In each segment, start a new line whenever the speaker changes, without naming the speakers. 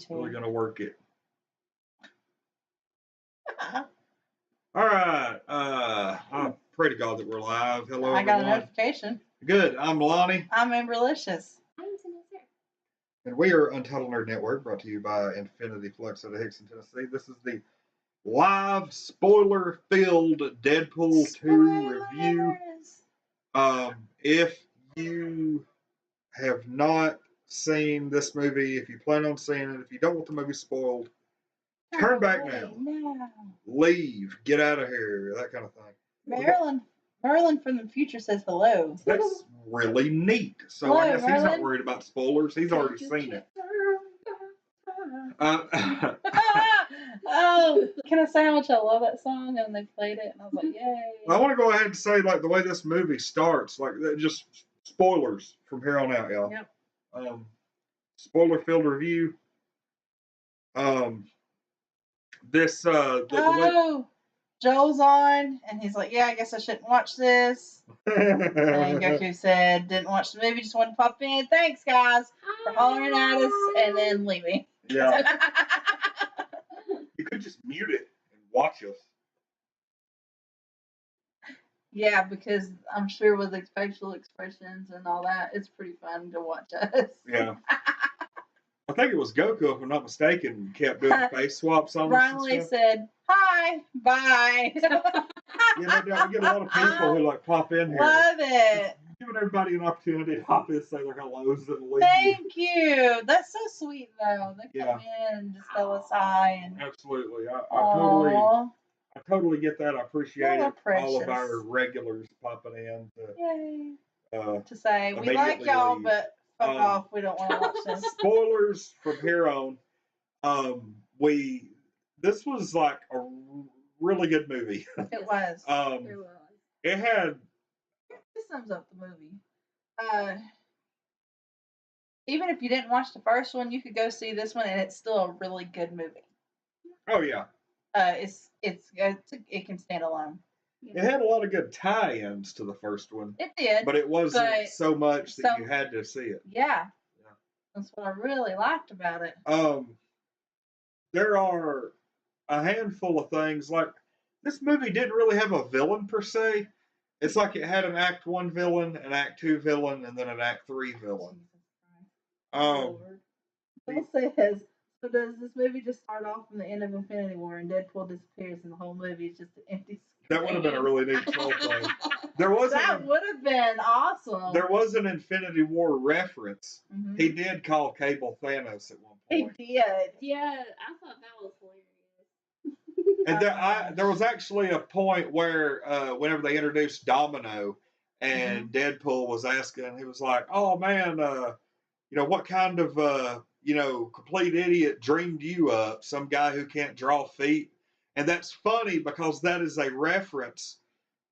Really gonna work it. All right. I pray to God that we're live. Hello,
I got
everyone.
a notification.
Good. I'm Lonnie.
I'm Amberlicious.
And we are Untitled Nerd Network, brought to you by Infinity Flux out of Hickson, Tennessee. This is the live spoiler-filled Deadpool 2 review. If you have not seen this movie, if you plan on seeing it, if you don't want the movie spoiled, turn back now. Leave. Get out of here. That kind of thing.
Merlin from the future says hello.
That's really neat. So
hello,
I guess
Merlin.
he's not worried about spoilers. He's already seen it.
Oh, can I say how much I love that song? And they played it, and I was like, yay.
I want to go ahead and say, like, the way this movie starts, like, just spoilers from here on out, y'all.
Yep.
Spoiler-filled review.
Joel's on, and he's like, yeah, I guess I shouldn't watch this. And Goku said, didn't watch the movie, just wanted to pop in. Thanks, guys, for hollering at us, and then leaving.
Yeah. You could just mute it and watch us.
Yeah, because I'm sure with the facial expressions and all that, it's pretty fun to watch us.
Yeah. I think it was Goku, if I'm not mistaken, kept doing face swaps on us.
Riley said, hi, bye.
Yeah, no doubt. We get a lot of people who like pop in here.
Love it.
Giving everybody an opportunity to hop in, say their hellos, and leave.
Thank you. That's so sweet, though. They come in and just tell us hi. And...
Absolutely. I totally get that. I appreciate it.
Precious.
All of our regulars popping in.
To say, we like y'all, but fuck off. We don't want to watch this.
Spoilers from here on. This was like a really good movie.
It was.
It had.
This sums up the movie. Even if you didn't watch the first one, you could go see this one, and it's still a really good movie.
Oh yeah.
It can stand alone.
It had a lot of good tie-ins to the first one.
It did,
but it wasn't so much that you had to see it.
Yeah. That's what I really liked about it.
There are a handful of things like this movie didn't really have a villain per se. It's like it had an Act 1 villain, an Act 2 villain, and then an Act 3 villain.
Bill says, so does this movie just start off from the end of Infinity War and Deadpool disappears and the whole movie is just an empty screen?
That would have been a really neat troll thing.
That would have been awesome.
There was an Infinity War reference. Mm-hmm. He did call Cable Thanos at one point.
He did.
Yeah, I thought that was hilarious.
And there was actually a point where whenever they introduced Domino and Deadpool was asking, he was like, oh man, what kind of, complete idiot dreamed you up? Some guy who can't draw feet. And that's funny because that is a reference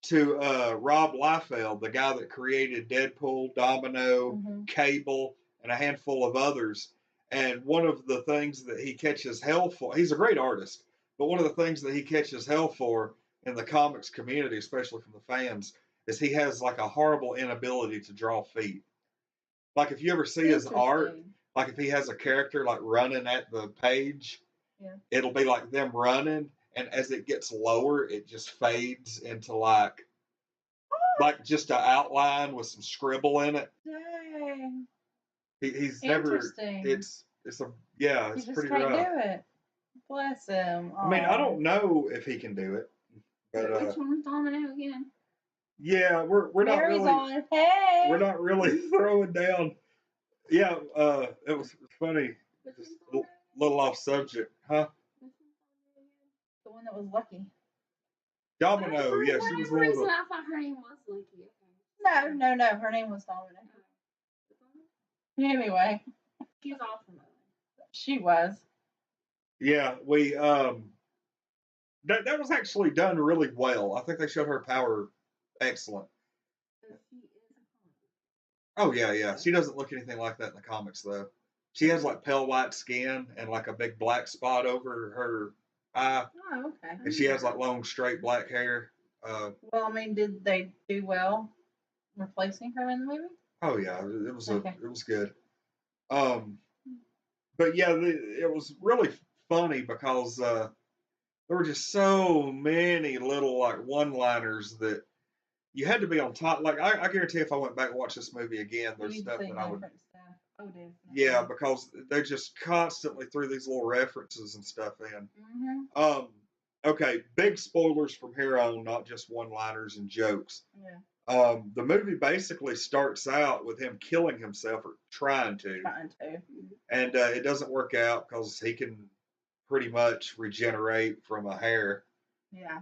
to Rob Liefeld, the guy that created Deadpool, Domino, Cable, and a handful of others. And one of the things that he catches hell for, he's a great artist, but one of the things that he catches hell for in the comics community, especially from the fans, is he has like a horrible inability to draw feet. Like if you ever see his art, like if he has a character like running at the page, it'll be like them running, and as it gets lower, it just fades into like just an outline with some scribble in it.
Dang.
He's never. It's pretty rough.
Can't do it. Bless him.
I mean, I don't know if he can do it. But,
which one's Domino again?
Yeah, we're not really.
On. Hey.
We're not really throwing down. Yeah, it was funny. Just a little off subject, huh?
The one that was lucky.
Domino, yeah, she was one of the.
I thought her name was Lucky.
No, her name was Domino. Anyway.
She was awesome.
She was.
Yeah, we that was actually done really well. I think they showed her power excellent. Oh yeah. She doesn't look anything like that in the comics though. She has like pale white skin and like a big black spot over her eye.
Oh, okay.
And she has like long straight black hair.
Well, I mean, did they do well replacing her in the movie?
Oh yeah, it was good. but yeah, it was really funny because there were just so many little like one-liners that you had to be on top. Like I guarantee, if I went back and watched this movie again, there's
You'd
stuff
see
that I would.
different stuff. Oh, definitely.
Yeah, because they just constantly threw these little references and stuff in.
Mhm.
Okay, big spoilers from here on, not just one-liners and jokes.
Yeah.
The movie basically starts out with him killing himself or trying to, and it doesn't work out because he can pretty much regenerate from a hair.
Yeah.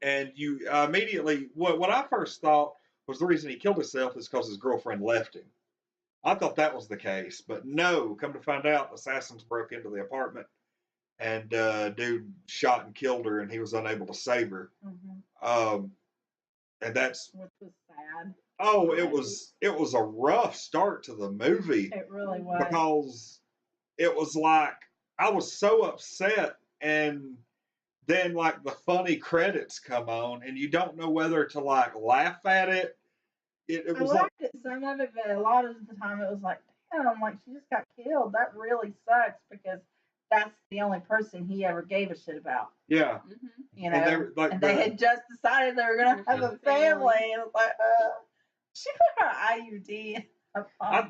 And you immediately, what I first thought was the reason he killed himself is because his girlfriend left him. I thought that was the case, but no. Come to find out, assassins broke into the apartment, and dude shot and killed her, and he was unable to save her.
Mhm.
And that's
Which was sad.
oh, it was a rough start to the movie.
It really was.
Because it was like I was so upset, and then like the funny credits come on, and you don't know whether to like laugh at it. It was
I
like
liked it, some of it, but a lot of the time it was like, damn, like she just got killed. That really sucks because that's the only person he ever gave a shit about.
yeah,
You
and they
know,
were, like
and they had just decided they were gonna have a family, and it was like, she put her IUD.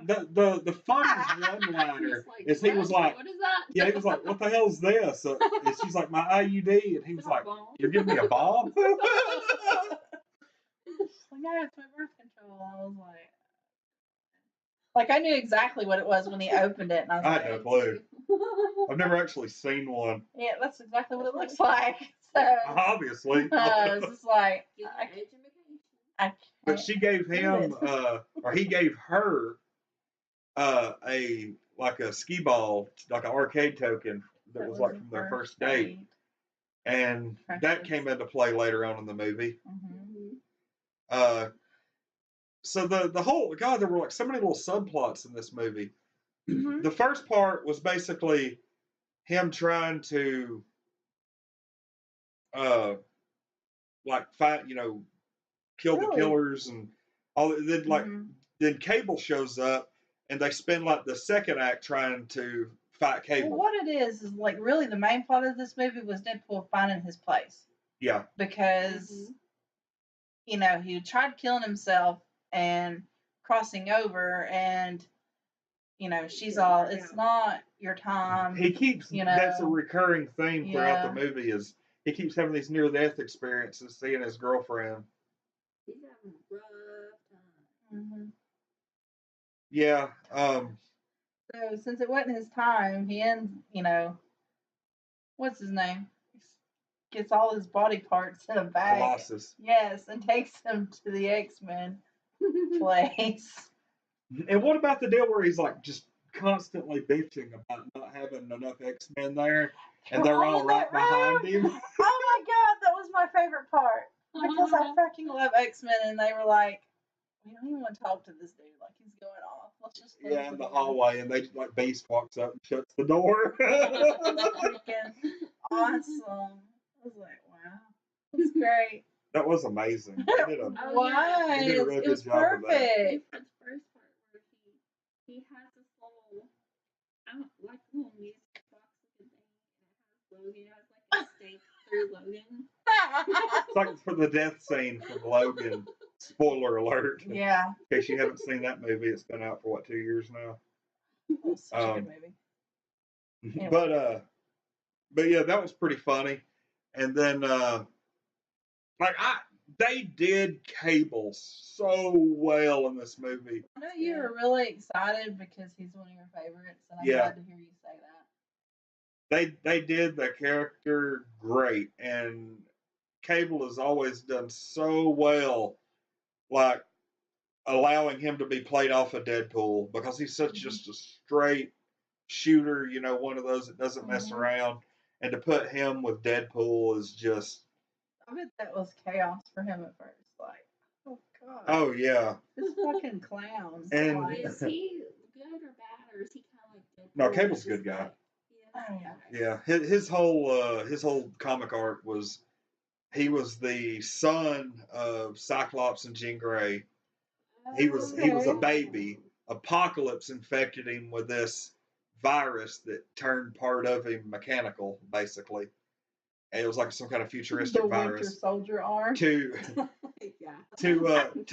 the funniest one-liner
Like,
is he was like,
what is that?
yeah, he was like, what the hell's this? And she's like, my IUD, and he was like, you're giving me a bomb?
Like, yeah, it's my birth control. I was like I knew exactly what it was when he opened it, and I was
I
like,
had no clue. I've never actually seen one,
yeah, that's exactly what it looks like. So
obviously.
it's just like,
Get
I,
that education.
I can't.
But she gave him, or he gave her, a like a skee ball, like an arcade token that was like from their first date, and that came into play later on in the movie.
Mm-hmm.
So the whole God, there were like so many little subplots in this movie.
Mm-hmm.
The first part was basically him trying to, like fight, kill the killers and all. Then like then Cable shows up, and they spend like the second act trying to fight Cable.
Well, what it is like really the main plot of this movie was Deadpool finding his place.
Yeah.
Because he tried killing himself and crossing over, and she's all, it's not your time.
He keeps that's a recurring theme throughout the movie is he keeps having these near-death experiences, seeing his girlfriend.
He's having a rough time.
Yeah.
So since it wasn't his time, he ends. What's his name? Gets all his body parts in a bag.
Colossus.
Yes, and takes them to the X-Men place.
And what about the deal where he's like just constantly bitching about not having enough X-Men there, and they're all right behind him?
Oh my God, that was my favorite part because I fucking love X-Men, and they were like, we don't even want to talk to this dude, like he's going off. Let's just
in the hallway, and they like Beast walks up and shuts the door.
Freaking awesome! I was like, wow, that's great.
That was amazing. They did a really
it was
good job of that.
perfect.
The first part where he has this little, I don't like the little music box looking thing, and it has Logan. It has like a stake through Logan.
It's like for the death scene from Logan. Spoiler alert.
Yeah.
In case you haven't seen that movie, it's been out for 2 years now.
It's such a good movie.
Anyway. But yeah, that was pretty funny. And then they did Cable so well in this movie.
I know you were really excited because he's one of your favorites, and I'm glad to hear you say that.
They did the character great, and Cable has always done so well, like allowing him to be played off of Deadpool because he's such just a straight shooter, one of those that doesn't mess around. And to put him with Deadpool is just.
I bet that was chaos for him at first. Like, oh God.
Oh yeah.
This fucking clown.
And
is he good or bad, or is he kind of like Deadpool?
No, Cable's a good guy. Yeah, his whole comic arc was he was the son of Cyclops and Jean Grey. He was a baby, Apocalypse infected him with this virus that turned part of him mechanical, basically. And it was like some kind of futuristic
The
virus.
Winter Soldier arm.
To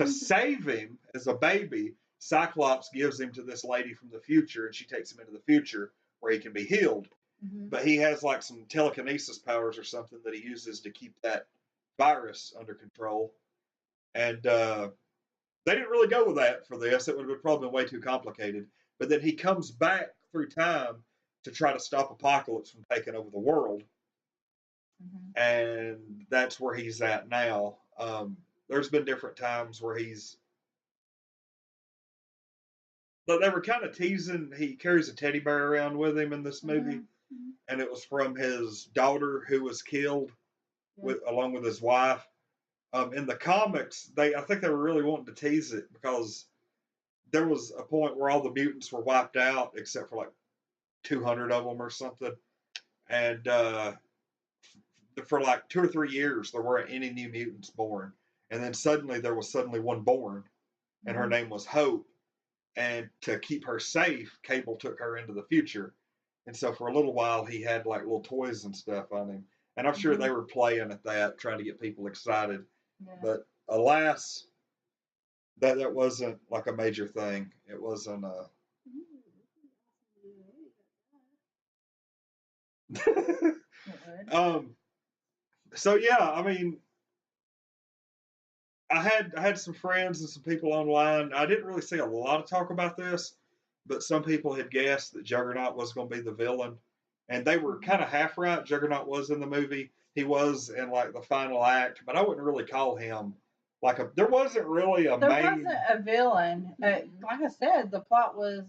save him as a baby, Cyclops gives him to this lady from the future, and she takes him into the future where he can be healed. But he has like some telekinesis powers or something that he uses to keep that virus under control. And they didn't really go with that for this. It would have probably been way too complicated. But then he comes back through time to try to stop Apocalypse from taking over the world. And that's where he's at now. There's been different times where but they were kind of teasing. He carries a teddy bear around with him in this movie, and it was from his daughter who was killed along with his wife. In the comics, I think they were really wanting to tease it because there was a point where all the mutants were wiped out except for like 200 of them or something, and for like 2 or 3 years there weren't any new mutants born, and then there was one born, and her name was Hope. And to keep her safe, Cable took her into the future. And so for a little while, he had like little toys and stuff on him. And I'm sure they were playing at that, trying to get people excited. Yeah. But alas, that wasn't like a major thing. It wasn't So yeah, I mean, I had some friends and some people online. I didn't really see a lot of talk about this, but some people had guessed that Juggernaut was going to be the villain, and they were kind of half right. Juggernaut was in the movie. He was in like the final act, but I wouldn't really call him there wasn't really a
There wasn't a villain. Like I said, the plot was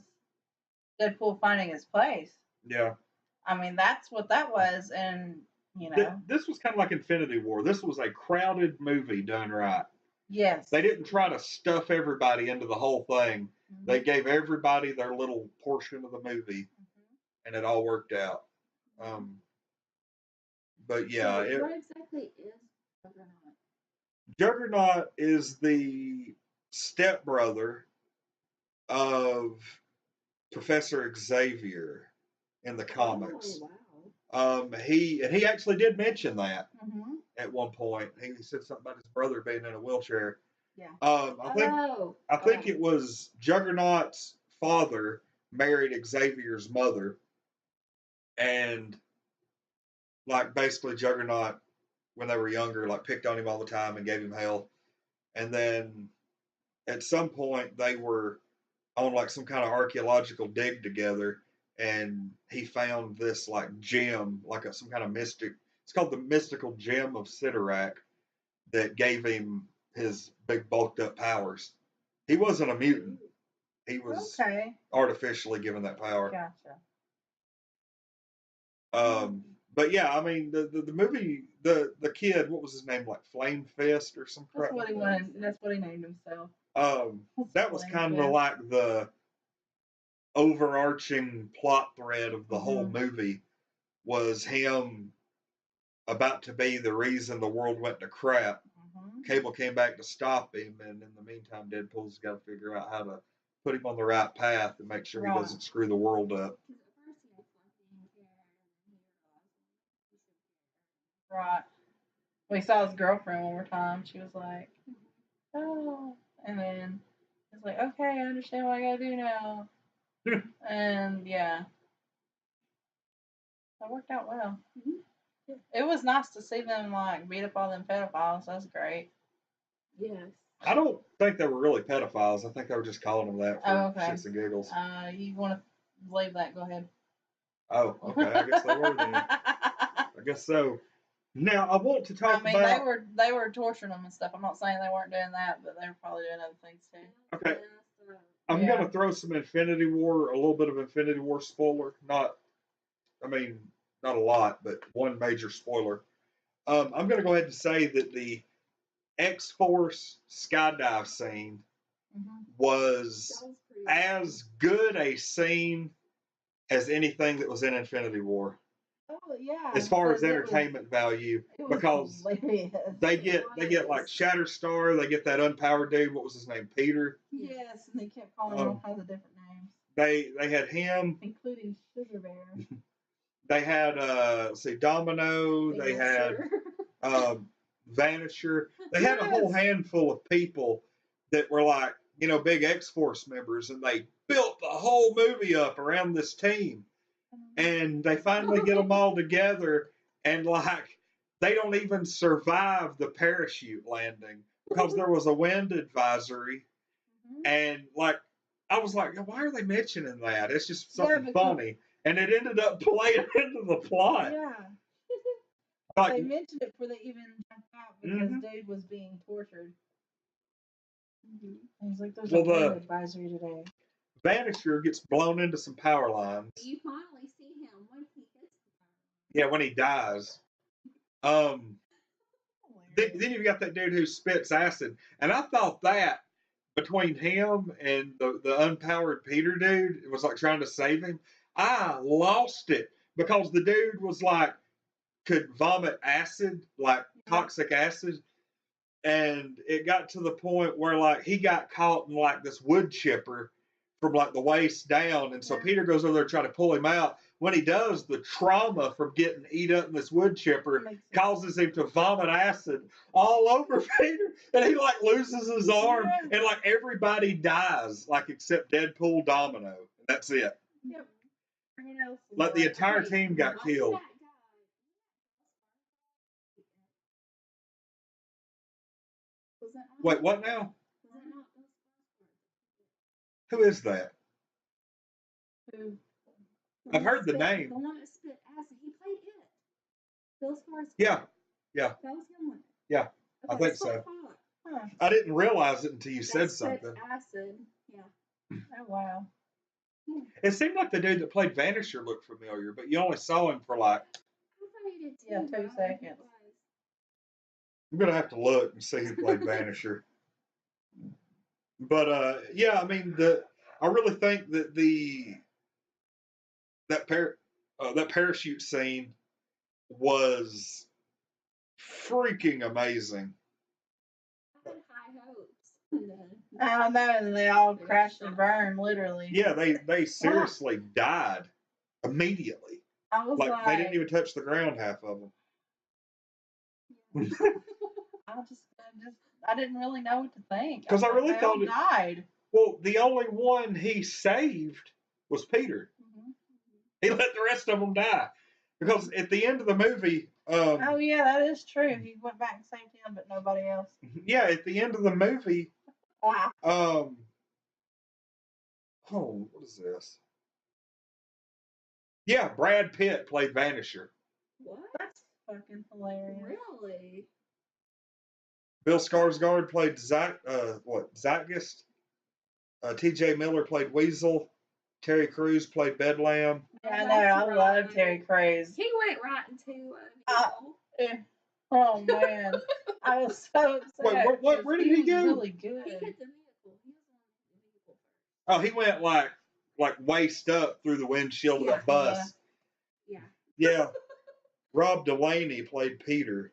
Deadpool finding his place.
Yeah.
I mean, that's what that was, and you know.
This was kind of like Infinity War. This was a crowded movie done right.
Yes.
They didn't try to stuff everybody into the whole thing. They gave everybody their little portion of the movie, and it all worked out. But yeah.
So what exactly is Juggernaut?
Juggernaut is the stepbrother of Professor Xavier in the comics.
Oh, wow.
He actually did mention that at one point. He said something about his brother being in a wheelchair.
Yeah.
I think it was Juggernaut's father married Xavier's mother, and like basically Juggernaut, when they were younger, like picked on him all the time and gave him hell. And then at some point they were on like some kind of archaeological dig together, and he found this like gem, like some kind of mystic. It's called the mystical gem of Sidorak that gave him his big bulked up powers. He wasn't a mutant. He was artificially given that power.
Gotcha.
But yeah, I mean the movie, the kid, what was his name, like Flame Fist or some crap?
That's what he wanted. That's what he named himself.
That was kind of like the overarching plot thread of the whole movie, was him about to be the reason the world went to crap. Cable came back to stop him, and in the meantime, Deadpool's got to figure out how to put him on the right path and make sure he doesn't screw the world up.
Right. We saw his girlfriend one more time. She was like, "Oh," and then it's like, "Okay, I understand what I gotta do now." And yeah, that worked out well. It was nice to see them like beat up all them pedophiles. That's great.
Yes.
I don't think they were really pedophiles. I think they were just calling them that for shits and giggles.
You want to leave that? Go ahead.
Oh, okay. I guess they were then. I guess so. Now I want to talk about.
They were torturing them and stuff. I'm not saying they weren't doing that, but they were probably doing other things too.
Okay. I'm gonna throw some Infinity War, a little bit of Infinity War spoiler. Not a lot, but one major spoiler. I'm gonna go ahead and say that the X-Force skydive scene was as good a scene as anything that was in Infinity War.
Oh yeah.
as far as
because it was-
entertainment value,
it was
because
hilarious.
they get like Shatterstar, they get that unpowered dude. What was his name? Peter.
Yes, and they kept calling him all kinds of different names,
They had him.
including Sugar Bear.
They had let's see, Domino. They had Vanisher. They had a whole handful of people that were like, you know, big X-Force members, and they built the whole movie up around this team. And they finally get them all together, and like they don't even survive the parachute landing because there was a wind advisory. And like I was like, why are they mentioning that? It's just something funny, and it ended up playing into the plot.
Yeah.
Like,
They mentioned it before they even jumped out because dude was being tortured. And he's like, "There's a wind advisory today."
Vanisher gets blown into some power lines.
You finally see him when he hits the power.
Yeah, when he dies. Then you've got that dude who spits acid, and I thought that between him and the unpowered Peter dude, it was like trying to save him. I lost it because the dude was like could vomit acid, like toxic acid, and it got to the point where like he got caught in like this wood chipper from like the waist down, and so Peter goes over there trying to pull him out. When he does, the trauma from getting eat up in this wood chipper causes him to vomit acid all over Peter, and he like loses his arm, and like everybody dies, like except Deadpool, Domino. That's it.
Yep.
Like the entire team got killed. Wait, what now? Who is that?
Who?
I've heard the name.
The one that spit acid. He played it. Bill Skarsgård.
Yeah.
That was him.
Yeah, I think so. I didn't realize it until you said something.
Acid. Yeah.
Oh wow.
It seemed like the dude that played Vanisher looked familiar, but you only saw him for like
2 seconds.
I'm gonna have to look and see who played Vanisher. But yeah, I mean I really think that that parachute scene was freaking amazing.
I had high hopes.
I don't know, and they all crashed and burned, literally.
Yeah, they seriously died immediately.
I was like,
they didn't even touch the ground, half of them.
I didn't really know what to think.
Because I really thought
he died.
Well, the only one he saved was Peter. He let the rest of them die. Because at the end of the movie...
oh, yeah, that is true. He went back and saved him, but nobody else.
Yeah, at the end of the movie...
Wow.
Oh, what is this? Yeah, Brad Pitt played Vanisher.
What?
That's fucking hilarious.
Really?
Bill Skarsgård played Zeitgeist. T.J. Miller played Weasel. Terry Crews played Bedlam.
Yeah, I know. I love Terry Crews.
He went right into
oh man, I was so upset.
Wait, where did he go?
Really good.
He hit the vehicle. He was on the vehicle first.
Oh, he went like waist up through the windshield of a bus.
Yeah.
Yeah. Rob Delaney played Peter.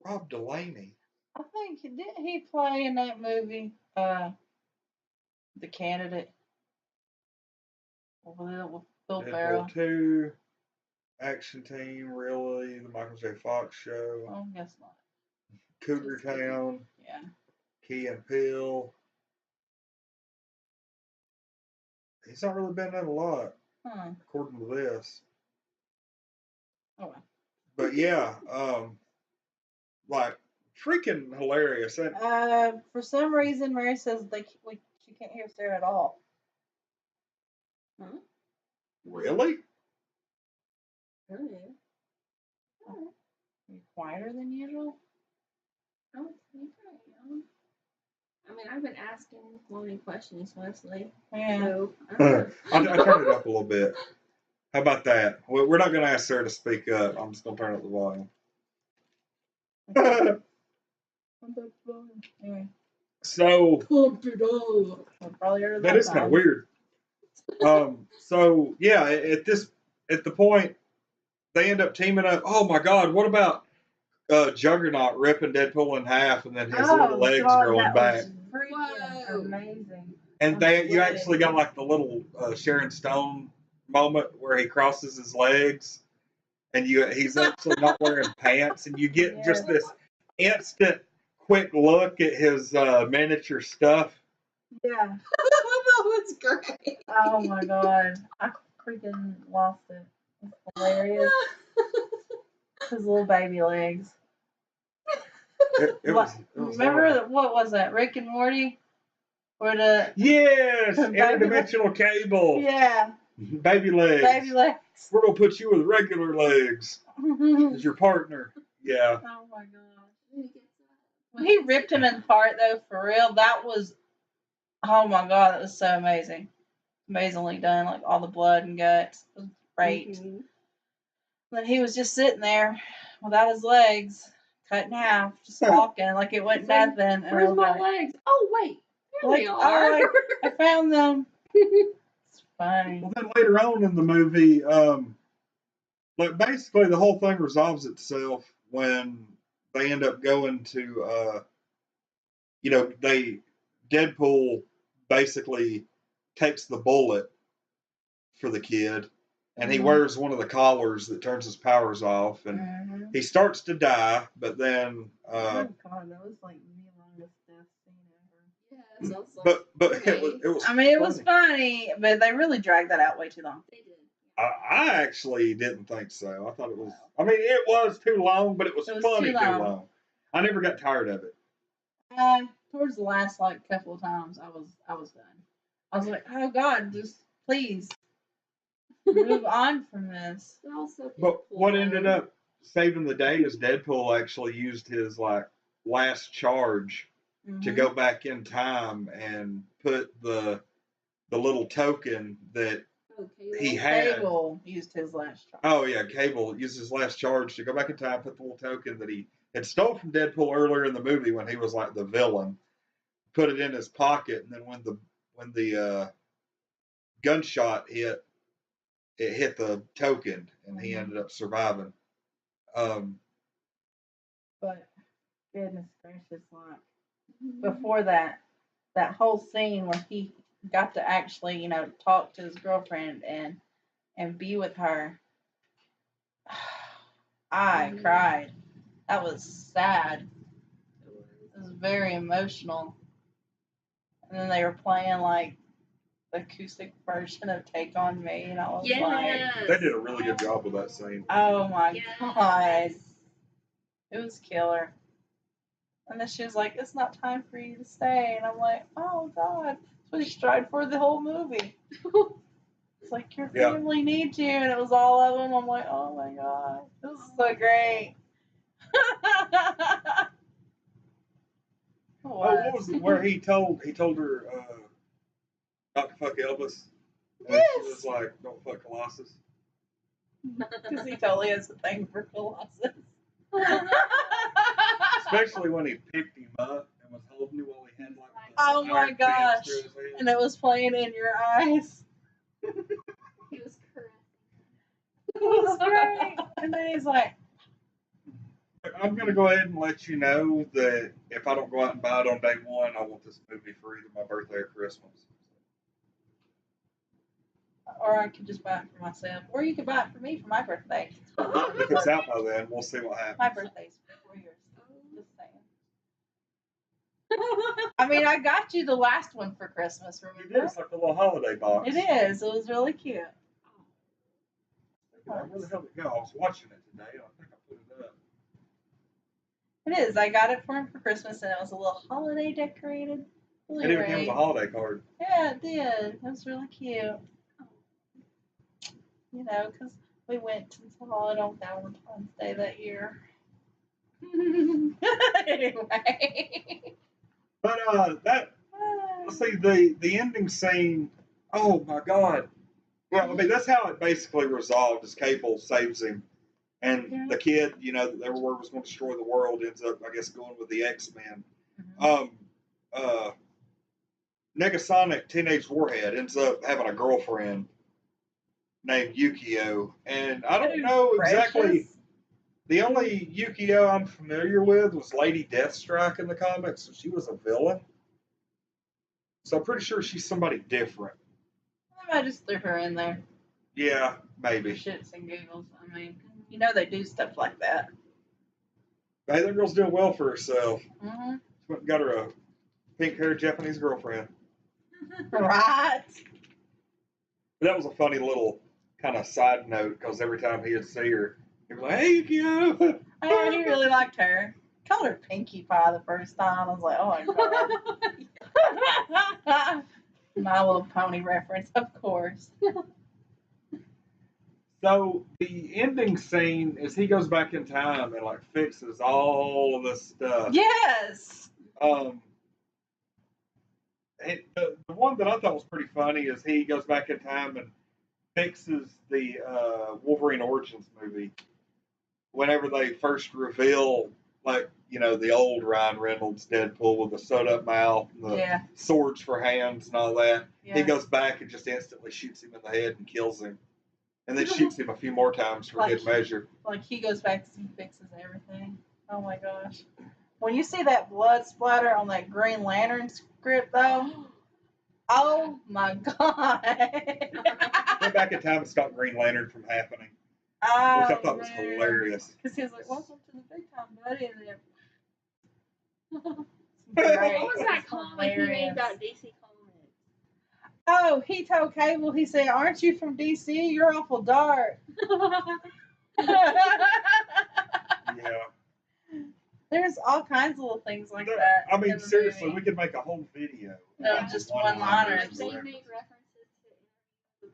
Rob Delaney.
I think didn't he play in that movie, The Candidate? With Bill Ferrell.
Deadpool 2, Action Team, really, the Michael J. Fox Show.
Oh, guess not.
Cougar Town.
Yeah.
Key and Peele. He's not really been in a lot, according to this.
Oh well.
But yeah, like freaking hilarious.
For some reason, Mary says she can't hear Sarah at all.
Huh?
Really?
Really?
Are you quieter than usual?
I don't think I am. I mean, I've been asking Lonnie questions mostly.
Yeah.
So,
I turned it up a little bit. How about that? We're not going to ask Sarah to speak up. I'm just going to turn up the volume.
Anyway.
So,
Probably heard
that is kind of weird. So yeah, at the point they end up teaming up. Oh my God, what about Juggernaut ripping Deadpool in half and then his little legs growing
that
back?
was freaking
Whoa.
amazing.
And you
Right.
actually got like the little Sharon Stone moment where he crosses his legs and he's actually not wearing pants, and you get just this instant quick look at his miniature stuff.
Yeah.
That was great.
Oh my God. I freaking lost it. It's hilarious. His little baby legs.
It was
Remember
horrible.
what was that? Rick and Morty? Where the
Yes,
Baby
interdimensional cable,
yeah,
baby legs.
baby legs.
We're gonna put you with regular legs as your partner. Yeah.
Oh my God. When he ripped him apart though, for real, that was oh my God, that was so amazing. Amazingly done, like all the blood and guts. It was great.
Mm-hmm.
But he was just sitting there without his legs, cut in half, just walking like it wasn't nothing. And I
Where's
was
my
like,
legs? Oh wait, there they
oh,
are.
like, I found them. It's funny.
Well, then later on in the movie, like basically the whole thing resolves itself when they end up going to, Deadpool basically takes the bullet for the kid, and he wears one of the collars that turns his powers off, and he starts to die, but then.
Oh God, that was like the longest death scene ever.
Yes, I was like,
But
okay.
it was.
I mean, it was funny, but they really dragged that out way too long.
They did.
I actually didn't think so. I thought it was. I mean, it was too long, but it was funny too long. I never got tired of it.
Towards the last like couple of times, I was done. I was like, oh God, just please move on from this.
But what ended up saving the day is Deadpool actually used his like last charge to go back in time and put the little token that he had.
Cable used his last charge.
Oh yeah, Cable used his last charge to go back in time, put the little token that he had stole from Deadpool earlier in the movie when he was like the villain, put it in his pocket, and then when the gunshot hit, it hit the token, and he ended up surviving.
But goodness gracious, like before that whole scene where he got to actually, talk to his girlfriend and be with her, I cried. That was sad. It was very emotional. And then they were playing like the acoustic version of "Take on Me," and I was like,
they did a really good job with that scene.
"Oh my God, it was killer." And then she was like, "It's not time for you to stay," and I'm like, "Oh God, that's what he strived for the whole movie." It's like your family needs you, and it was all of them. I'm like, "Oh my God, this is so great."
What was it where he told her not to fuck Elvis? And she was like, "Don't fuck Colossus."
Because he totally has a thing for Colossus.
Especially when he picked him up and was holding him while he had like
oh my gosh. And it was playing in your eyes.
He was correct.
It was great. And then he's like,
I'm going to go ahead and let you know that if I don't go out and buy it on day one, I want this movie for either my birthday or Christmas.
or I could just buy it for myself. Or you could buy it for me for my birthday.
If it's out by then, we'll see what happens.
My birthday's before yours. Just saying. I mean, I got you the last one for Christmas, remember?
You did. It's like a little holiday box.
It is. It was really cute.
Where the hell did it go? I was watching it today. I think I put it up.
It is. I got it for him for Christmas, and it was a little holiday decorated.
It even came with a holiday card.
Yeah, it did. It was really cute. Because we went and saw it on Valentine's Day that year. Anyway.
But let's see, the ending scene. Oh my God. Well, I mean, that's how it basically resolved. Is Cable saves him, and the kid, that they were was going to destroy the world, ends up, I guess, going with the X-Men. Negasonic Teenage Warhead ends up having a girlfriend named Yukio, and I don't know exactly.
Precious.
The only Yukio I'm familiar with was Lady Deathstrike in the comics, so she was a villain. So I'm pretty sure she's somebody different.
I just threw her in there.
Yeah,
For
maybe.
shits and giggles. I mean, you know they do stuff like that.
Hey, that girl's doing well for herself.
Mm-hmm.
She went and got her a pink-haired Japanese girlfriend.
Right.
But that was a funny little kind of side note, because every time he'd see her, he'd be like, "Hey, Yukio."
Oh, he really liked her. Called her Pinkie Pie the first time. I was like, oh my god. My Little Pony reference, of course.
So the ending scene is he goes back in time and like fixes all of this stuff.
Yes.
The one that I thought was pretty funny is he goes back in time and fixes the Wolverine Origins movie. Whenever they first reveal, like, the old Ryan Reynolds Deadpool with the sewed up mouth and the swords for hands and all that, he goes back and just instantly shoots him in the head and kills him. And then shoots him a few more times for good measure.
Like he goes back and fixes everything. Oh my gosh. When you see that blood splatter on that Green Lantern script though, oh my god.
Went back in time and stopped Green Lantern from happening. Which I thought was hilarious.
Because he was like, welcome to the big time, buddy. And
What was that comment he made about DC Comics?
Oh, he told Cable, he said, aren't you from DC? You're awful dark.
Yeah.
There's all kinds of little things like that.
I mean, seriously, we could make a whole video.
Just one-liners.
They made references to the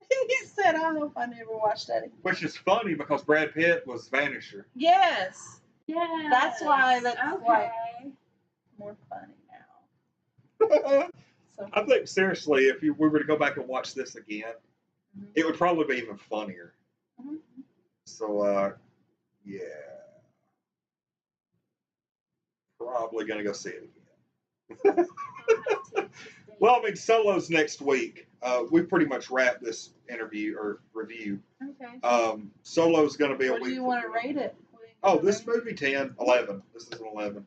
vampire.
He said, I hope I never watched that again.
Which is funny because Brad Pitt was Vanisher.
Yes.
Yeah.
That's why that's like more funny now. So
I think, seriously, if we were to go back and watch this again, it would probably be even funnier.
Mm-hmm.
So, yeah. Probably going to go see it again. Well, I mean, Solo's next week. We pretty much wrapped this interview or review.
Okay.
Solo's going to be a week.
What do you want to rate it?
Oh, this movie 10, 11. This is an 11.
Okay.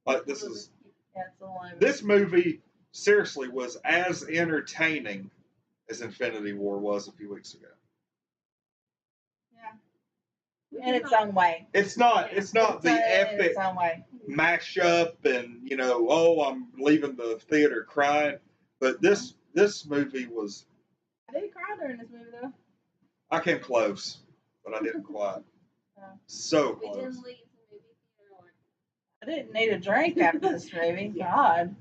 Like this is.
Yeah, it's an 11.
This movie seriously was as entertaining as Infinity War was a few weeks ago.
Yeah. In its own way.
It's not the epic mashup and I'm leaving the theater crying. But this movie was.
I did cry during this movie though.
I came close, but I didn't quite. So close.
We didn't leave the movie theater.
I didn't need a drink after this movie. God.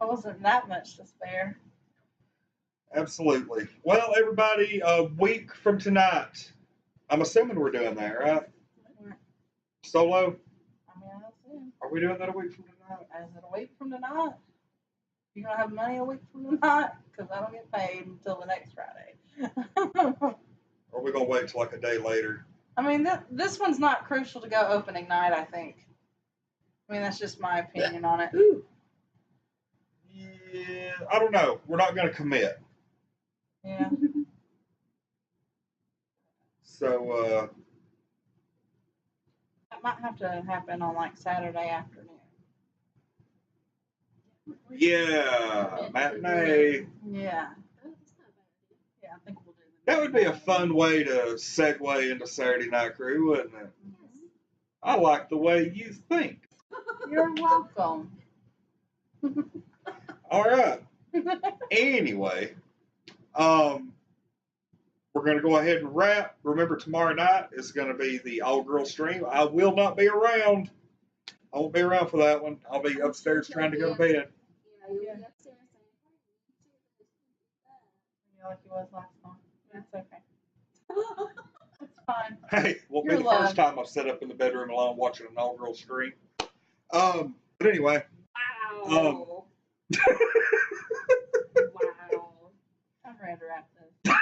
I wasn't that much to spare.
Absolutely. Well, everybody, a week from tonight. I'm assuming we're doing that, right? Solo?
I mean, I assume.
Are we doing that a week from tonight?
Is it a week from tonight? You gonna have money a week from tonight? Because I don't get paid until the next Friday.
Or are we going to wait till like a day later?
I mean, this one's not crucial to go opening night, I think. I mean, that's just my opinion on it.
Ooh.
Yeah, I don't know. We're not going to commit.
Yeah.
So,
that might have to happen on like Saturday afternoon.
yeah, matinee.
Yeah. Yeah, I think we'll do
That would be a fun way to segue into Saturday Night Crew, wouldn't it? I like the way you think.
You're welcome.
All right. Anyway, we're going to go ahead and wrap. Remember, tomorrow night is going to be the all-girl stream. I will not be around. I won't be around for that one. I'll be upstairs trying to go to bed.
Yeah, you'll be upstairs.
Yeah, like he was last time. That's okay. It's fine.
Hey, won't be the first time I've sat up in the bedroom alone watching an all-girl stream. But anyway.
Wow. Wow.
I'm ready to wrap this.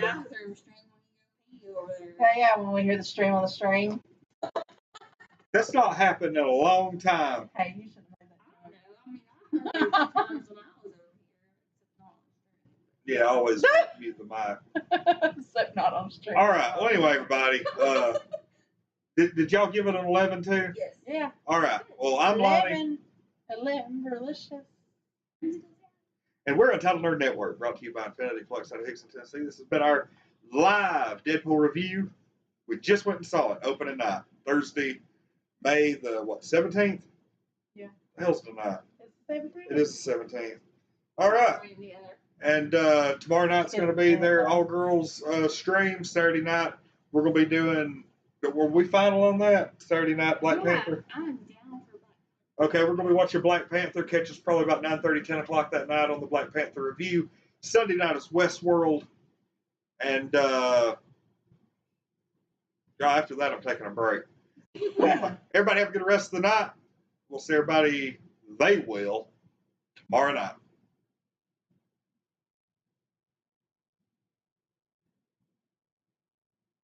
Bathroom stream when you go pee over there.
Yeah, when we hear the stream on the stream.
That's not happened in a long time.
Hey, you should have heard that.
I don't know. I mean, times when I was over here.
Yeah, always mute the mic.
Except not on stream.
All right. Well, anyway, everybody. Did y'all give it an 11 too?
Yes.
Yeah.
All right. Well, I'm Lonnie.
11,
And we're Untitled Nerd Network, brought to you by Infinity Flux out of Hickson, Tennessee. This has been our live Deadpool review. We just went and saw it opening night, Thursday, May the 17th?
Yeah.
The hell's tonight?
It's the 17th.
It is the 17th. All right. And tomorrow night's going to be their all-girls stream. Saturday night, we're going to be doing, were we final on that? Saturday night, Black Panther?
I'm down for Black
Okay, we're going to be watching Black Panther. Catch us probably about 9:30, 10 o'clock that night on the Black Panther review. Sunday night is Westworld. And after that, I'm taking a break. Everybody have a good rest of the night. We'll see everybody, they will, tomorrow night.